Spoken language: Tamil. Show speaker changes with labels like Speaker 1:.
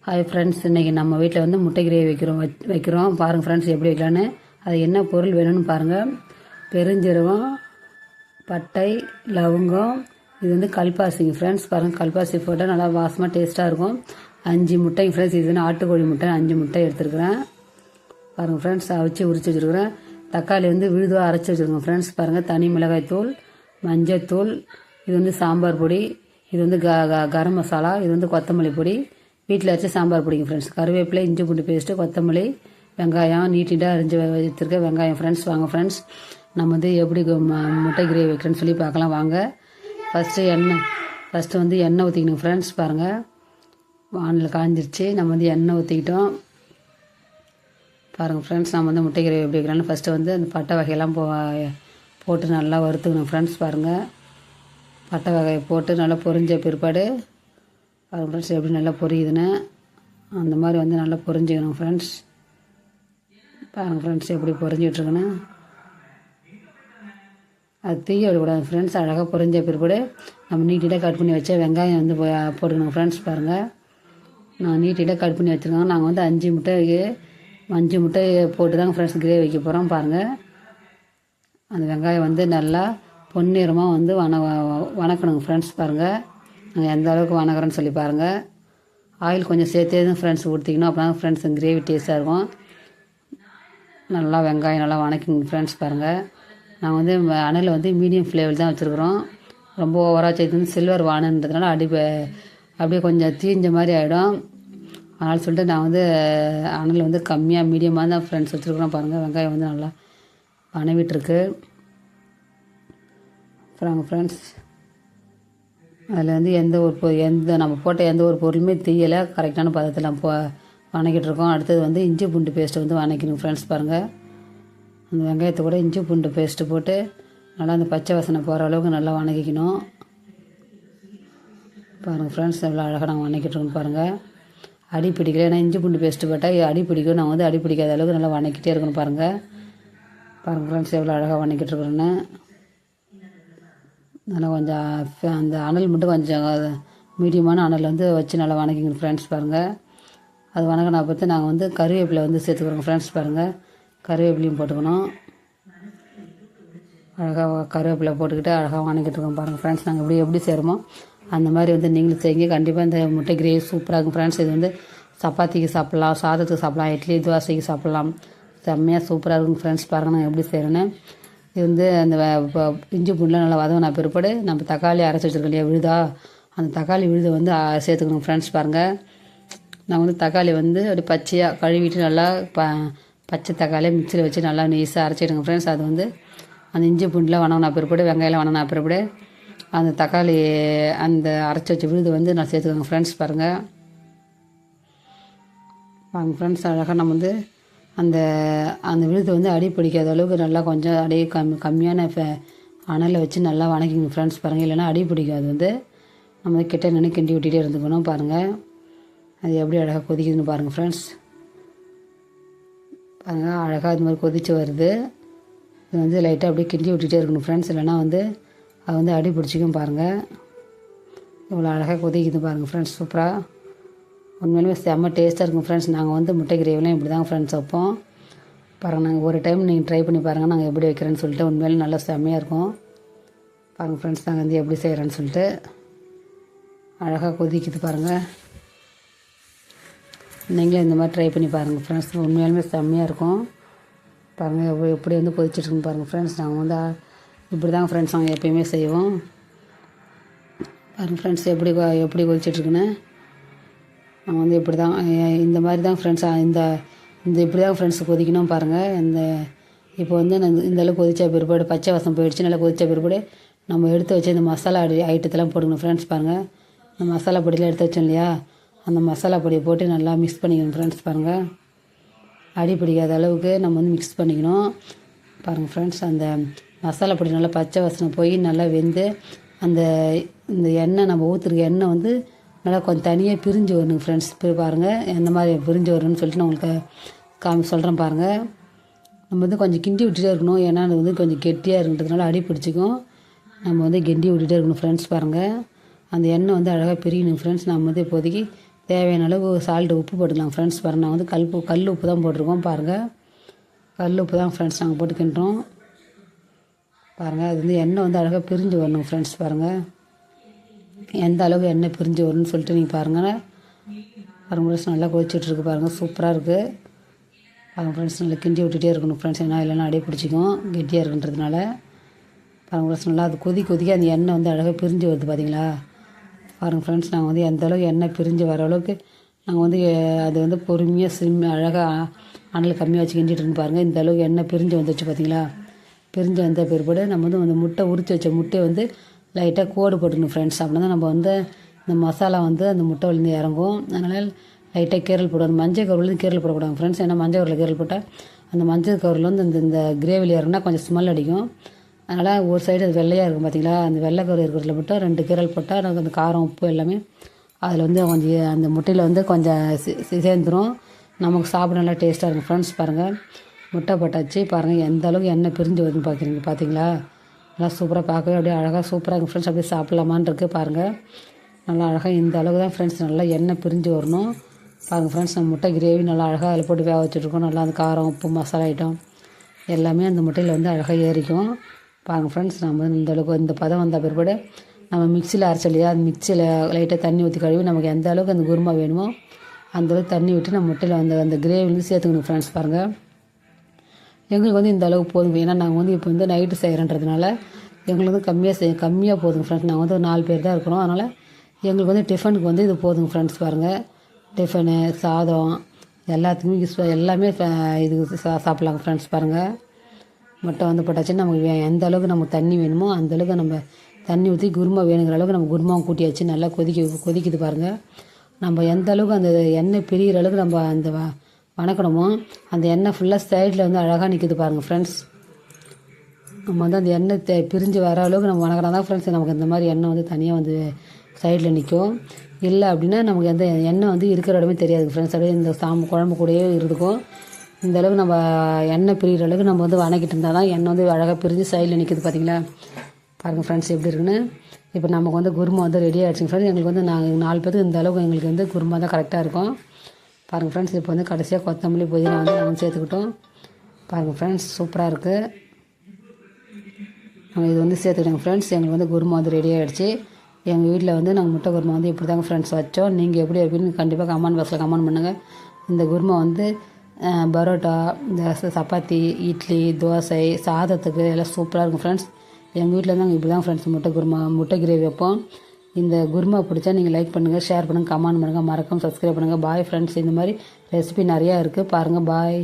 Speaker 1: ஹாய் ஃப்ரெண்ட்ஸ், இன்றைக்கி நம்ம வீட்டில் வந்து முட்டை கிரேவி வைக்கிறோம் பாருங்கள் ஃப்ரெண்ட்ஸ், எப்படி வைக்கலான்னு. அது என்ன பொருள் வேணும்னு பாருங்கள். பெருஞ்சீரகம், பட்டை, லவங்கம், இது வந்து கல்பாசிங்க ஃப்ரெண்ட்ஸ். பாருங்கள், கல்பாசி போட்டால் நல்லா வாசமாக டேஸ்ட்டாக இருக்கும். 5 முட்டைங்க ஃப்ரெண்ட்ஸ். இது வந்து ஆட்டுக்கோழி முட்டை 5 முட்டை எடுத்துருக்குறேன். பாருங்கள் ஃப்ரெண்ட்ஸ், அவிச்சு உரிச்சு வச்சுருக்குறேன். தக்காளி வந்து விழுதுவாக அரைச்சி வச்சுருக்கோம் ஃப்ரெண்ட்ஸ். பாருங்கள், தனி மிளகாய் தூள், மஞ்சத்தூள், இது வந்து சாம்பார் பொடி, இது வந்து கரம் மசாலா, இது வந்து கொத்தமல்லி பொடி, வீட்டில் அரைச்சி சாம்பார் பிடிக்கும் ஃப்ரெண்ட்ஸ். கருவேப்பிலை, இஞ்சி பூண்டு பேஸ்ட்டு, கொத்தமல்லி, வெங்காயம், நீட்டாக அரிஞ்சு வச்சுருக்க வெங்காயம் ஃப்ரெண்ட்ஸ். வாங்க ஃப்ரெண்ட்ஸ், நம்ம வந்து எப்படி முட்டை கிரேவி வைக்கிறேன்னு சொல்லி பார்க்கலாம் வாங்க. ஃபஸ்ட்டு வந்து எண்ணெய் ஊற்றிக்கணும் ஃப்ரெண்ட்ஸ். பாருங்கள், வானில் காஞ்சிருச்சு. நம்ம வந்து எண்ணெய் ஊற்றிக்கிட்டோம். பாருங்கள் ஃப்ரெண்ட்ஸ், நம்ம வந்து முட்டை கிரேவி எப்படி வைக்கலாம்னு ஃபஸ்ட்டு வந்து அந்த பட்டை வகையெல்லாம் போட்டு நல்லா வறுத்துக்கணும் ஃப்ரெண்ட்ஸ். பாருங்கள், பட்டை வகையை போட்டு நல்லா பொரிஞ்ச பிற்பாடு பாருங்கள் ஃப்ரெண்ட்ஸ், எப்படி நல்லா பொரியுதுன்னு அந்த மாதிரி வந்து நல்லா பொரிஞ்சுக்கணும் ஃப்ரெண்ட்ஸ். பாருங்கள் ஃப்ரெண்ட்ஸ், எப்படி பொரிஞ்சிட்ருக்குன்னு. அது தீய விடக்கூடாது ஃப்ரெண்ட்ஸ். அழகாக பொரிஞ்ச பிற்பாடு நம்ம நீட்டாக கட் பண்ணி வச்சா வெங்காயம் வந்து போட்டுக்கணும் ஃப்ரெண்ட்ஸ். பாருங்கள், நான் நீட்டாக கட் பண்ணி வச்சுருக்கோம். நாங்கள் வந்து 5 முட்டை போட்டு தாங்க ஃப்ரெண்ட்ஸ் கிரேவி வைக்க போகிறோம். பாருங்கள், அந்த வெங்காயம் வந்து நல்லா பொன்னிறமாக வந்து வணக்கணுங்க ஃப்ரெண்ட்ஸ். பாருங்கள், நாங்கள் எந்த அளவுக்கு வணங்குறோன்னு சொல்லி பாருங்கள். ஆயில் கொஞ்சம் சேர்த்தே தான் ஃப்ரெண்ட்ஸ் ஊற்றிக்கணும். அப்போ தான் ஃப்ரெண்ட்ஸ் கிரேவி டேஸ்ட்டாக இருக்கும். நல்லா வெங்காயம் நல்லா வணக்கிங்க ஃப்ரெண்ட்ஸ். பாருங்கள், நாங்கள் வந்து அனலில் வந்து மீடியம் ஃப்ளேவில் தான் வச்சுருக்குறோம். ரொம்ப ஓவராக செய்து வந்து சில்வர் வானன்றதுனால அப்படியே கொஞ்சம் தீஞ்ச மாதிரி ஆகிடும். அதனால் சொல்லிட்டு நான் வந்து அனல் வந்து கம்மியாக மீடியமாக தான் ஃப்ரெண்ட்ஸ் வச்சுருக்குறோம். பாருங்கள், வெங்காயம் வந்து நல்லா வணவிட்டுருக்கு. அப்புறம் ஃப்ரெண்ட்ஸ், அதில் வந்து நம்ம போட்ட எந்த ஒரு பொருளுமே தீயலை, கரெக்டான பதத்தில் நம்ம வணக்கிட்டு இருக்கோம். அடுத்தது வந்து இஞ்சி பூண்டு பேஸ்ட்டு வந்து வணக்கணும் ஃப்ரெண்ட்ஸ். பாருங்கள், அந்த வெங்காயத்தை கூட இஞ்சி பூண்டு பேஸ்ட்டு போட்டு நல்லா அந்த பச்சை வாசனை போகிற அளவுக்கு நல்லா வணக்கிக்கணும். பாருங்கள் ஃப்ரெண்ட்ஸ், எவ்வளோ அழகாக நாங்கள் வணக்கிட்டுருக்கோம். பாருங்கள், அடி பிடிக்கல. ஏன்னா இஞ்சி பூண்டு பேஸ்ட்டு போட்டால் அடி பிடிக்கும். நாங்கள் வந்து அடி பிடிக்காத அளவுக்கு நல்லா வணக்கிட்டே இருக்கணும். பாருங்கள் ஃப்ரெண்ட்ஸ், எவ்வளோ அழகாக வணக்கிட்டுருக்குறோன்னு. நல்லா கொஞ்சம் அந்த அனல் மட்டும் கொஞ்சம் மீடியமான அனல் வந்து வச்சு நல்லா வணக்கிங்க ஃப்ரெண்ட்ஸ். பாருங்கள், அது வணக்கினா பார்த்து நாங்கள் வந்து கருவேப்பிலை வந்து சேர்த்துக்கிறோங்க ஃப்ரெண்ட்ஸ். பாருங்கள், கருவேப்பிலையும் போட்டுக்கணும். அழகாக கருவேப்பிலை போட்டுக்கிட்டு அழகாக வணக்கிட்டுருக்கோம். பாருங்கள் ஃப்ரெண்ட்ஸ், நாங்கள் எப்படி செய்கிறோமோ அந்த மாதிரி வந்து நீங்களும் செய்யுங்க. கண்டிப்பாக இந்த முட்டை கிரேவி சூப்பராக இருக்கும் ஃப்ரெண்ட்ஸ். இது வந்து சப்பாத்திக்கு சாப்பிட்லாம், சாதத்துக்கு சாப்பிட்லாம், இட்லி தோசைக்கு சாப்பிட்லாம். செம்மையாக சூப்பராக இருக்கும் ஃப்ரெண்ட்ஸ். பாருங்கள், நான் எப்படி செய்கிறேன்னு. இது வந்து அந்த இஞ்சி பூண்டுலாம் நல்லா வதங்கின பிற்பாடு நம்ம தக்காளி அரைச்சி வச்சுருக்கோம் இல்லையா, விழுதா, அந்த தக்காளி விழுதை வந்து சேர்த்துக்கணும் ஃப்ரெண்ட்ஸ். பாருங்கள், நான் வந்து தக்காளி வந்து அப்படி பச்சையாக கழுவிட்டு நல்லா பச்சை தக்காளியை மிக்சியில் வச்சு நல்லா நெய்ஸாக அரைச்சிடுங்க ஃப்ரெண்ட்ஸ். அது வந்து அந்த இஞ்சி பூண்டுலாம் வணங்கின பிற்பாடு, வெங்காயம் வணங்கின பிற்பாடு அந்த தக்காளி அந்த அரைச்சி வச்ச விழுது வந்து நான் சேர்த்துக்கோங்க ஃப்ரெண்ட்ஸ். பாருங்கள் ஃப்ரெண்ட்ஸ், அழகாக நம்ம வந்து அந்த விழுது வந்து அடி பிடிக்காத அளவுக்கு நல்லா கொஞ்சம் அப்படியே கம்மியான அனலில் வச்சு நல்லா வணக்கிங்க ஃப்ரெண்ட்ஸ். பாருங்கள், இல்லைன்னா அடி பிடிக்கும். அது வந்து நம்ம கிட்ட நின்று கிண்டி விட்டுகிட்டே இருந்துக்கணும். பாருங்கள், அது எப்படி அழகாக கொதிக்குதுன்னு பாருங்கள் ஃப்ரெண்ட்ஸ். பாருங்கள், அழகாக இது மாதிரி கொதித்து வருது. இது வந்து லைட்டாக அப்படியே கிண்டி விட்டுகிட்டே இருக்கணும் ஃப்ரெண்ட்ஸ், இல்லைனா வந்து அது வந்து அடி பிடிச்சிக்கும். பாருங்கள், இவ்வளோ அழகாக கொதிக்குது பாருங்கள் ஃப்ரெண்ட்ஸ். சூப்பராக உண்மையிலுமே செம்ம டேஸ்ட்டாக இருக்கும் ஃப்ரெண்ட்ஸ். நாங்கள் வந்து முட்டை கிரேவிலாம் இப்படி தான் ஃப்ரெண்ட்ஸ் வைப்போம். பாருங்கள், நாங்கள் ஒரு டைம் நீங்கள் ட்ரை பண்ணி பாருங்கள் நாங்கள் எப்படி வைக்கிறேன்னு சொல்லிட்டு. உண்மையிலும் நல்லா செம்மையாக இருக்கும். பாருங்கள் ஃப்ரெண்ட்ஸ், நாங்கள் வந்து எப்படி செய்கிறேன்னு சொல்லிட்டு அழகாக கொதிக்குது. பாருங்கள், நீங்களும் இந்த மாதிரி ட்ரை பண்ணி பாருங்கள் ஃப்ரெண்ட்ஸ். உண்மையாலுமே செம்மையாக இருக்கும். பாருங்கள், எப்படி வந்து கொதிச்சிட்ருக்குன்னு பாருங்கள் ஃப்ரெண்ட்ஸ். நாங்கள் வந்து இப்படி தாங்க ஃப்ரெண்ட்ஸ் நாங்கள் எப்போயுமே செய்வோம். பாருங்கள் ஃப்ரெண்ட்ஸ், எப்படி கொதிச்சிட்ருக்குன்னு. நாங்கள் வந்து இப்படி தான் இந்த மாதிரி தான் ஃப்ரெண்ட்ஸ் இப்படி தான் ஃப்ரெண்ட்ஸ் கொதிக்கணும். பாருங்கள், இப்போ வந்து இந்த அளவுக்கு கொதிச்ச பிற்பாடு பச்சை வாசம் போயிடுச்சு. நல்லா கொதிச்ச பிற்பாடு நம்ம எடுத்து வச்சு இந்த மசாலா ஐட்டத்தெல்லாம் போட்டுக்கணும் ஃப்ரெண்ட்ஸ். பாருங்கள், இந்த மசாலா பொடியெலாம் எடுத்து வச்சோம் இல்லையா, அந்த மசாலா பொடியை போட்டு நல்லா மிக்ஸ் பண்ணிக்கணும் ஃப்ரெண்ட்ஸ். பாருங்கள், அடி பிடிக்காத அளவுக்கு நம்ம வந்து மிக்ஸ் பண்ணிக்கணும். பாருங்கள் ஃப்ரெண்ட்ஸ், அந்த மசாலா பொடி நல்லா பச்சை வாசனை போய் நல்லா வெந்து இந்த எண்ணெய் நம்ம ஊற்றுருக்க எண்ணெய் வந்து நல்லா கொஞ்சம் தனியாக பிரிஞ்சு வரணுங்க ஃப்ரெண்ட்ஸ். பாருங்கள், எந்த மாதிரி பிரிஞ்சு வரணும்னு சொல்லிட்டு நான் உங்களுக்கு சொல்கிறேன். பாருங்கள், நம்ம வந்து கொஞ்சம் கிண்டி விட்டுட்டே இருக்கணும். ஏன்னா அது வந்து கொஞ்சம் கெட்டியாக இருக்கிறதுனால அடி பிடிச்சிக்கும். நம்ம வந்து கிண்டி விட்டுட்டே இருக்கணும் ஃப்ரெண்ட்ஸ். பாருங்கள், அந்த எண்ணெய் வந்து அழகாக பிரியணும் ஃப்ரெண்ட்ஸ். நம்ம வந்து இப்போதைக்கு தேவையான அளவு சால்ட்டு உப்பு போட்டுக்கலாம் ஃப்ரெண்ட்ஸ். பாருங்கள் நான் வந்து கல் உப்பு தான் போட்டிருக்கோம் பாருங்கள். கல் உப்பு தான் ஃப்ரெண்ட்ஸ் நாங்கள் போட்டு கிண்டுறோம் பாருங்கள். அது வந்து எண்ணெய் வந்து அழகாக பிரிஞ்சு வரணும் ஃப்ரெண்ட்ஸ். பாருங்கள் எந்த அளவுக்கு எண்ணெய் பிரிஞ்சு வரணும்னு சொல்லிட்டு நீங்கள் பாருங்கள். ஃப்ரெண்ட்ஸ் நல்லா கொதிச்சிட்ருக்கு பாருங்கள். சூப்பராக இருக்குது பாருங்கள் ஃப்ரெண்ட்ஸ். நல்லா கிண்டி விட்டுட்டே இருக்கணும் ஃப்ரெண்ட்ஸ். ஏன்னா இல்லைன்னா அடியே பிடிச்சிக்கும் கெட்டியாக இருக்குன்றதுனால. பாருங்கள் ஃப்ரெண்ட்ஸ் நல்லா அது கொதிக்க அந்த எண்ணெய் வந்து அழகாக பிரிஞ்சு வருது பார்த்தீங்களா. பாருங்கள் ஃப்ரெண்ட்ஸ் நாங்கள் வந்து எந்த அளவுக்கு எண்ணெய் பிரிஞ்சு வர அளவுக்கு நாங்கள் வந்து அது வந்து பொறுமையாக அழகாக அனல் கம்மியாக வச்சு கிண்டிட்டு பாருங்கள். இந்த அளவுக்கு எண்ணெய் பிரிஞ்சு வந்துச்சு பார்த்தீங்களா. பிரிஞ்சு வந்த பிற்பாடு நம்ம வந்து அந்த முட்டை உரித்து வச்ச முட்டையை வந்து லைட்டாக கோடு போட்டுக்கணும் ஃப்ரெண்ட்ஸ். அப்படின்னா தான் நம்ம வந்து இந்த மசாலா வந்து அந்த முட்டை விழுந்து இறங்கும். அதனால் லைட்டாக கீரல் போடுவோம். மஞ்சள் கவர்லேருந்து கீரல் போடக்கூடாது ஃப்ரெண்ட்ஸ். ஏன்னா மஞ்சள் கவரில் கீரல் போட்டால் அந்த மஞ்சள் கவரில் வந்து இந்த கிரேவியில் இறங்கினா கொஞ்சம் ஸ்மெல் அடிக்கும். அதனால் ஒரு சைடு அது வெள்ளையாக இருக்கும் பார்த்தீங்களா. அந்த வெள்ளை கவர் இருக்கிறதுல மட்டும் 2 கீரல் போட்டால் நமக்கு அந்த காரம் உப்பு எல்லாமே அதில் வந்து கொஞ்சம் அந்த முட்டையில் வந்து கொஞ்சம் சேர்ந்துடும். நமக்கு சாப்பிட நல்லா டேஸ்ட்டாக இருக்கும் ஃப்ரெண்ட்ஸ். பாருங்கள் முட்டை போட்டாச்சு பாருங்கள் எந்த அளவுக்கு எண்ணெய் பிரிஞ்சு வருதுன்னு பார்த்தீங்களா. நல்லா சூப்பராக பார்க்கவே அப்படியே அழகாக சூப்பராக இருக்கும் ஃப்ரெண்ட்ஸ். அப்படியே சாப்பிட்லாமான்னு இருக்குது பாருங்கள். நல்லா அழகாக இந்த அளவுக்கு தான் ஃப்ரெண்ட்ஸ் நல்லா எண்ணெய் பிரிஞ்சு வரணும் பாருங்கள் ஃப்ரெண்ட்ஸ். நம்ம முட்டை கிரேவி நல்லா அழகாக அதில் போட்டு வேக வச்சுட்ருக்கோம். நல்லா அந்த காரம் உப்பு மசாலா ஐட்டம் எல்லாமே அந்த முட்டையில் வந்து அழகாக ஏறிக்கும் பாருங்கள் ஃப்ரெண்ட்ஸ். நம்ம வந்து இந்த அளவுக்கு இந்த பதம் வந்த பிற்பாடு நம்ம மிக்சியில் அரைச்ச இல்லையா, அந்த மிக்சியில் லைட்டாக தண்ணி ஊற்றி கழுவி நமக்கு எந்த அளவுக்கு அந்த குருமா வேணுமோ அந்தளவுக்கு தண்ணி விட்டு நம்ம முட்டையில் அந்த கிரேவி வந்து சேர்த்துக்கணும் ஃப்ரெண்ட்ஸ். பாருங்கள் எங்களுக்கு வந்து இந்த அளவுக்கு போதும். ஏன்னா நாங்கள் வந்து இப்போ வந்து நைட்டு செய்கிறன்றதுனால எங்களுக்கு வந்து கம்மியாக போதுங்க ஃப்ரெண்ட்ஸ். நாங்கள் வந்து ஒரு 4 பேர் தான் இருக்கிறோம். அதனால் எங்களுக்கு வந்து டிஃபனுக்கு வந்து இது போதுங்க ஃப்ரெண்ட்ஸ். பாருங்கள் டிஃபனு சாதம் எல்லாத்துக்குமே எல்லாமே இதுக்கு சாப்பிட்லாங்க ஃப்ரெண்ட்ஸ். பாருங்கள் முட்டை வந்து போட்டாச்சுன்னா நமக்கு எந்த அளவுக்கு நமக்கு தண்ணி வேணுமோ அந்தளவுக்கு நம்ம தண்ணி ஊற்றி குருமா வேணுங்கிற அளவுக்கு நம்ம குருமாவும் கூட்டியாச்சு. நல்லா கொதிக்குது பாருங்கள். நம்ம எந்த அளவுக்கு அந்த எண்ணெய் பிரிகிற அளவுக்கு நம்ம அந்த வணக்கணுமோ அந்த எண்ணெய் ஃபுல்லாக சைடில் வந்து அழகாக நிற்கிது பாருங்கள் ஃப்ரெண்ட்ஸ். நம்ம வந்து அந்த எண்ணெய் பிரிஞ்சு வர அளவுக்கு நம்ம வணக்கினா தான் ஃப்ரெண்ட்ஸ் நமக்கு இந்த மாதிரி எண்ணெய் வந்து தனியாக வந்து சைடில் நிற்கும். இல்லை அப்படின்னா நமக்கு எந்த எண்ணெய் வந்து இருக்கிற இடமே தெரியாது ஃப்ரெண்ட்ஸ். அப்படியே இந்த குழம்பு கூடயே இருக்கும். இந்த அளவுக்கு நம்ம எண்ணெய் பிரிகிற அளவுக்கு நம்ம வந்து வணக்கிட்டு இருந்தால் தான் எண்ணெய் வந்து அழகாக பிரிஞ்சு சைடில் நிற்கிது பார்த்தீங்களா. பாருங்கள் ஃப்ரெண்ட்ஸ் எப்படி இருக்குன்னு. இப்போ நமக்கு வந்து குருமா வந்து ரெடி ஆகிடுச்சிங்க ஃப்ரெண்ட்ஸ். எங்களுக்கு வந்து நாங்கள் 4 பேருக்கு இந்த அளவுக்கு எங்களுக்கு வந்து குருமா தான் கரெக்டாக இருக்கும் பாருங்கள் ஃப்ரெண்ட்ஸ். இப்போ வந்து கடைசியாக கொத்தமல்லி புதினா வந்து நாங்கள் சேர்த்துக்கிட்டோம் பாருங்கள் ஃப்ரெண்ட்ஸ். சூப்பராக இருக்குது. நாங்கள் இது வந்து சேர்த்துக்கிட்டோங்க ஃப்ரெண்ட்ஸ். எங்களுக்கு வந்து குருமா வந்து ரெடி ஆகிடுச்சு. எங்கள் வீட்டில் வந்து நாங்கள் முட்டை குருமா வந்து இப்படி தாங்க ஃப்ரெண்ட்ஸ் வச்சோம். நீங்கள் எப்படி அப்படின்னு கண்டிப்பாக கமெண்ட் பாக்ஸில் கமெண்ட் பண்ணுங்கள். இந்த குருமா வந்து பரோட்டா, இந்த சப்பாத்தி, இட்லி, தோசை, சாதத்துக்கு எல்லாம் சூப்பராக இருக்கும் ஃப்ரெண்ட்ஸ். எங்கள் வீட்டில் தான் இப்படி தான் ஃப்ரெண்ட்ஸ் முட்டை கிரேவி வைப்போம். இந்த குருமா பிடிச்சா நீங்கள் லைக் பண்ணுங்கள், ஷேர் பண்ணுங்கள், கமெண்ட் பண்ணுங்கள், மறக்காம சப்ஸ்கிரைப் பண்ணுங்கள். Bye friends. இந்த மாதிரி ரெசிபி நிறையா இருக்குது பாருங்கள். பாய்.